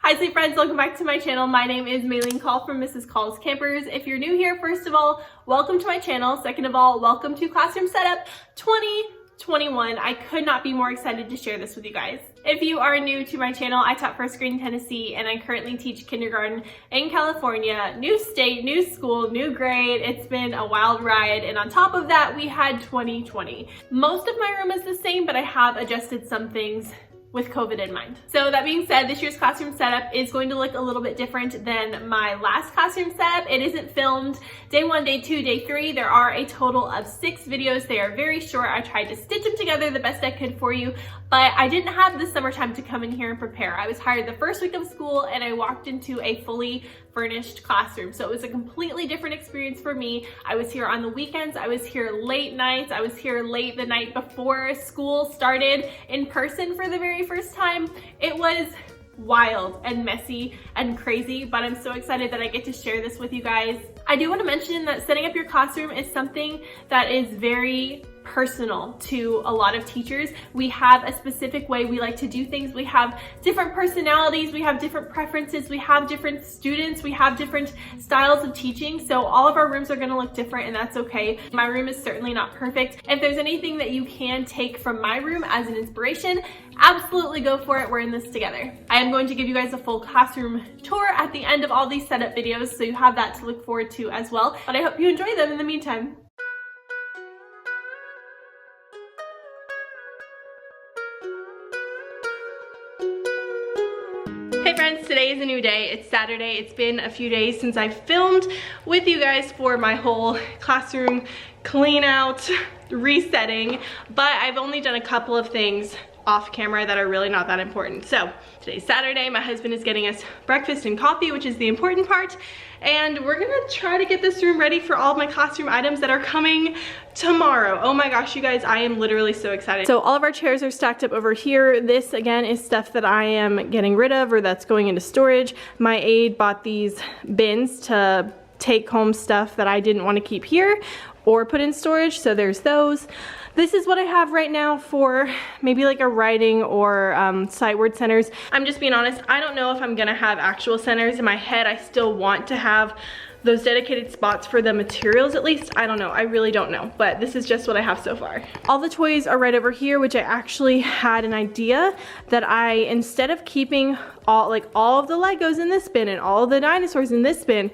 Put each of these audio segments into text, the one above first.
Hi sweet friends, welcome back to my channel. My name is Maylene Call from Mrs. Call's Campers. If you're new here, first of all, welcome to my channel. Second of all, welcome to Classroom Setup 2021. I could not be more excited to share this with you guys. If you are new to my channel, I taught first grade in Tennessee and I currently teach kindergarten in California. New state, new school, new grade. It's been a wild ride, and on top of that, we had 2020. Most of my room is the same, but I have adjusted some things with COVID in mind. So that being said, this year's classroom setup is going to look a little bit different than my last classroom setup. It isn't filmed day 1, day 2, day 3. There are a total of 6 videos. They are very short. I tried to stitch them together the best I could for you, but I didn't have the summertime to come in here and prepare. I was hired the first week of school and I walked into a fully furnished classroom. So it was a completely different experience for me. I was here on the weekends. I was here late nights. I was here late the night before school started in person for the very first time. It was wild and messy and crazy, but I'm so excited that I get to share this with you guys. I do want to mention that setting up your classroom is something that is very personal to a lot of teachers. We have a specific way we like to do things. We have different personalities, we have different preferences, we have different students, we have different styles of teaching. So all of our rooms are going to look different, and that's okay. My room is certainly not perfect. If there's anything that you can take from my room as an inspiration, absolutely go for it. We're in this together. I am going to give you guys a full classroom tour at the end of all these setup videos, so you have that to look forward to as well. But I hope you enjoy them in the meantime. Hey friends, today is a new day. It's Saturday. It's been a few days since I've filmed with you guys for my whole classroom clean out, resetting, but I've only done a couple of things off camera that are really not that important. So today's Saturday, my husband is getting us breakfast and coffee, which is the important part, and we're gonna try to get this room ready for all of my classroom items that are coming tomorrow. Oh my gosh, you guys, I am literally so excited. So all of our chairs are stacked up over here. This again is stuff that I am getting rid of or that's going into storage. My aide bought these bins to take home stuff that I didn't want to keep here or put in storage, so there's those. This is what I have right now for maybe like a writing or sight word centers. I'm just being honest, I don't know if I'm gonna have actual centers. In my head, I still want to have those dedicated spots for the materials at least. I don't know, I really don't know, but this is just what I have so far. All the toys are right over here, which I actually had an idea that instead of keeping all of the Legos in this bin and all of the dinosaurs in this bin,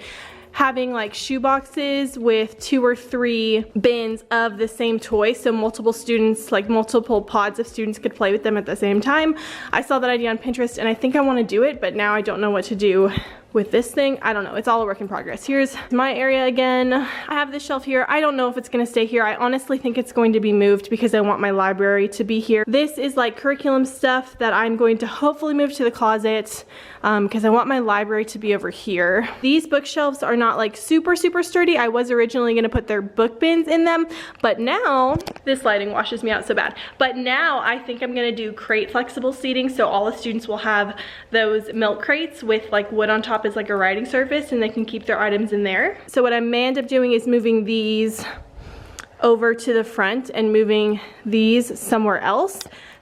having like shoe boxes with 2 or 3 bins of the same toy, so multiple students, like multiple pods of students could play with them at the same time. I saw that idea on Pinterest and I think I want to do it, but now I don't know what to do with this thing. I don't know, it's all a work in progress. Here's my area again. I have this shelf here. I don't know if it's gonna stay here. I honestly think it's going to be moved because I want my library to be here. This is like curriculum stuff that I'm going to hopefully move to the closet because I want my library to be over here. These bookshelves are not like super sturdy. I was originally gonna put their book bins in them, but now, this lighting washes me out so bad, but now I think I'm gonna do crate flexible seating, so all the students will have those milk crates with like wood on top as like a writing surface, and they can keep their items in there. So what I may end up doing is moving these over to the front and moving these somewhere else,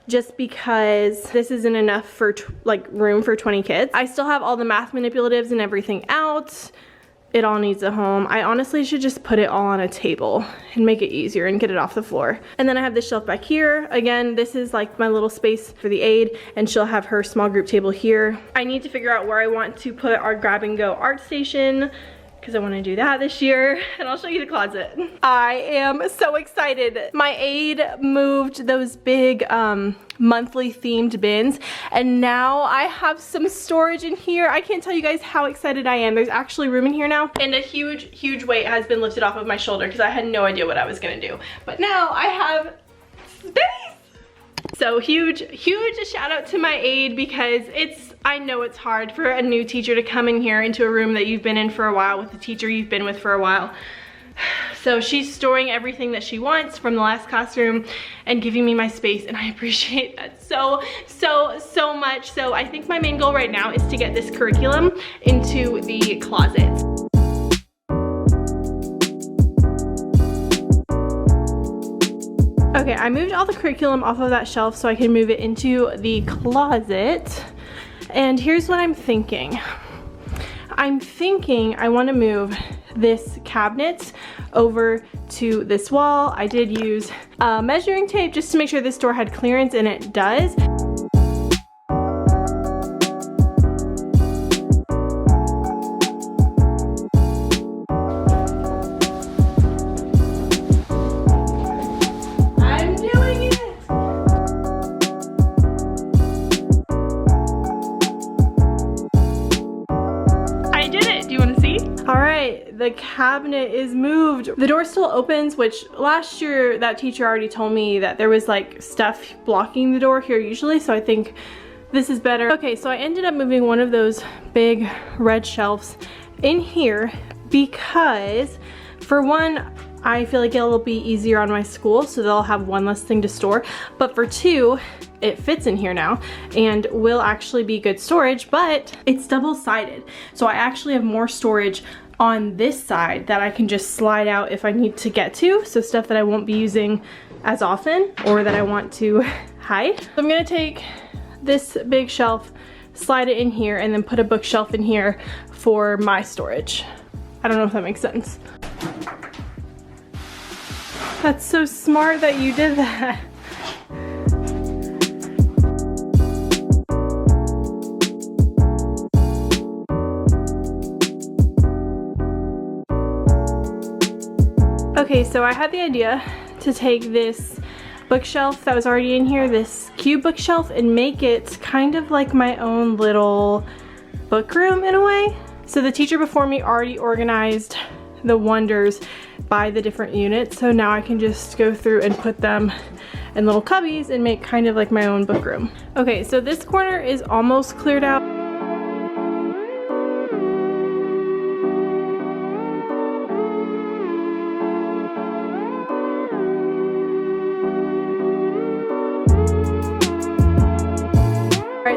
just because this isn't enough for like room for 20 kids. I still have all the math manipulatives and everything out. It all needs a home. I honestly should just put it all on a table and make it easier and get it off the floor. And then I have this shelf back here. Again, this is like my little space for the aide, and she'll have her small group table here. I need to figure out where I want to put our grab and go art station, because I want to do that this year, and I'll show you the closet. I am so excited. My aide moved those big monthly themed bins, and now I have some storage in here. I can't tell you guys how excited I am. There's actually room in here now, and a huge weight has been lifted off of my shoulder because I had no idea what I was gonna do. But now I have space. So huge shout out to my aide, because I know it's hard for a new teacher to come in here into a room that you've been in for a while with the teacher you've been with for a while. So she's storing everything that she wants from the last classroom and giving me my space, and I appreciate that so much. So I think my main goal right now is to get this curriculum into the closet. Okay, I moved all the curriculum off of that shelf so I can move it into the closet. And here's what I'm thinking. I'm thinking I want to move this cabinet over to this wall. I did use measuring tape just to make sure this door had clearance, and it does. The cabinet is moved. The door still opens, which last year that teacher already told me that there was like stuff blocking the door here usually, so I think this is better. Okay, so I ended up moving one of those big red shelves in here because, for one, I feel like it'll be easier on my school, so they'll have one less thing to store. But for two, it fits in here now and will actually be good storage, but it's double-sided. So I actually have more storage on this side that I can just slide out if I need to get to. So stuff that I won't be using as often or that I want to hide. So I'm gonna take this big shelf, slide it in here, and then put a bookshelf in here for my storage. I don't know if that makes sense. That's so smart that you did that. Okay, so I had the idea to take this bookshelf that was already in here, this cube bookshelf, and make it kind of like my own little book room in a way. So the teacher before me already organized the wonders by the different units, so now I can just go through and put them in little cubbies and make kind of like my own book room. Okay, so this corner is almost cleared out.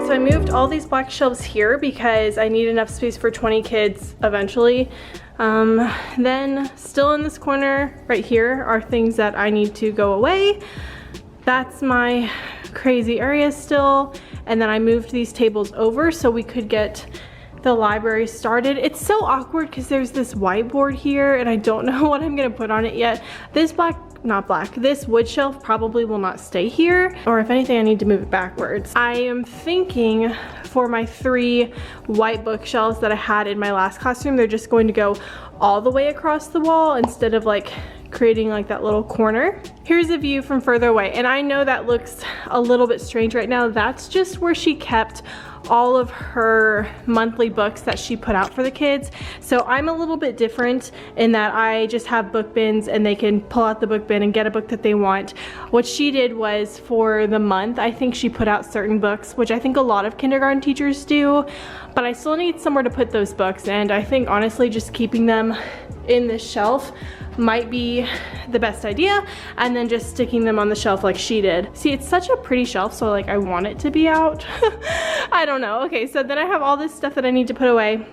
So I moved all these black shelves here because I need enough space for 20 kids eventually. Then still in this corner right here are things that I need to go away. That's my crazy area still. And then I moved these tables over so we could get the library started. It's so awkward because there's this whiteboard here and I don't know what I'm gonna put on it yet. This this wood shelf probably will not stay here, or if anything I need to move it backwards. I am thinking for my 3 white bookshelves that I had in my last classroom, they're just going to go all the way across the wall instead of like creating like that little corner. Here's a view from further away, and I know that looks a little bit strange right now. That's just where she kept all of her monthly books that she put out for the kids. So I'm a little bit different in that I just have book bins and they can pull out the book bin and get a book that they want. What she did was for the month, I think she put out certain books, which I think a lot of kindergarten teachers do, but I still need somewhere to put those books, and I think honestly just keeping them in this shelf might be the best idea, and then just sticking them on the shelf like she did. See, it's such a pretty shelf, so like I want it to be out. I don't know. Okay, so then I have all this stuff that I need to put away.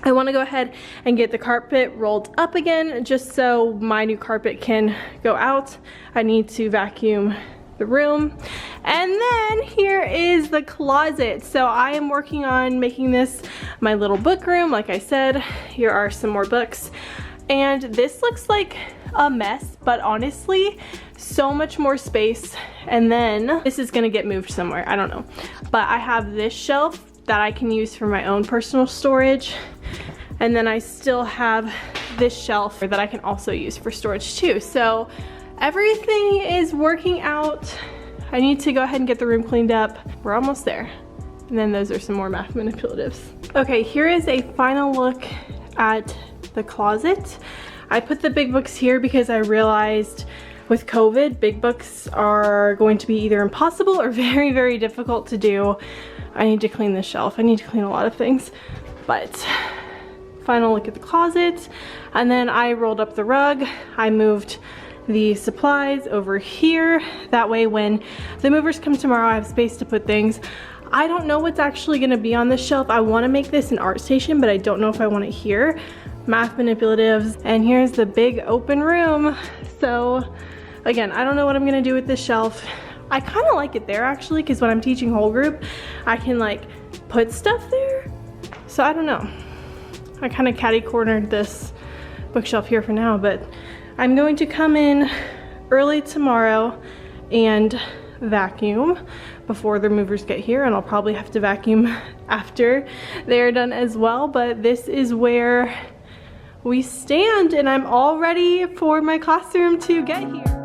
I want to go ahead and get the carpet rolled up again just so my new carpet can go out. I need to vacuum the room. And then here is the closet. So I am working on making this my little book room. Like I said, here are some more books. And this looks like a mess, but honestly, so much more space. And then this is gonna get moved somewhere, I don't know. But I have this shelf that I can use for my own personal storage. And then I still have this shelf that I can also use for storage too. So everything is working out. I need to go ahead and get the room cleaned up. We're almost there. And then those are some more math manipulatives. Okay, here is a final look at the closet. I put the big books here because I realized with COVID, big books are going to be either impossible or very, very difficult to do. I need to clean this shelf. I need to clean a lot of things, but final look at the closet. And then I rolled up the rug. I moved the supplies over here. That way when the movers come tomorrow, I have space to put things. I don't know what's actually gonna be on this shelf. I wanna make this an art station, but I don't know if I want it here. Math manipulatives. And here's the big open room. So again, I don't know what I'm gonna do with this shelf. I kind of like it there actually, because when I'm teaching whole group, I can like put stuff there. So I don't know. I kind of catty cornered this bookshelf here for now, but I'm going to come in early tomorrow and vacuum before the movers get here, and I'll probably have to vacuum after they're done as well. But this is where we stand, and I'm all ready for my classroom to get here.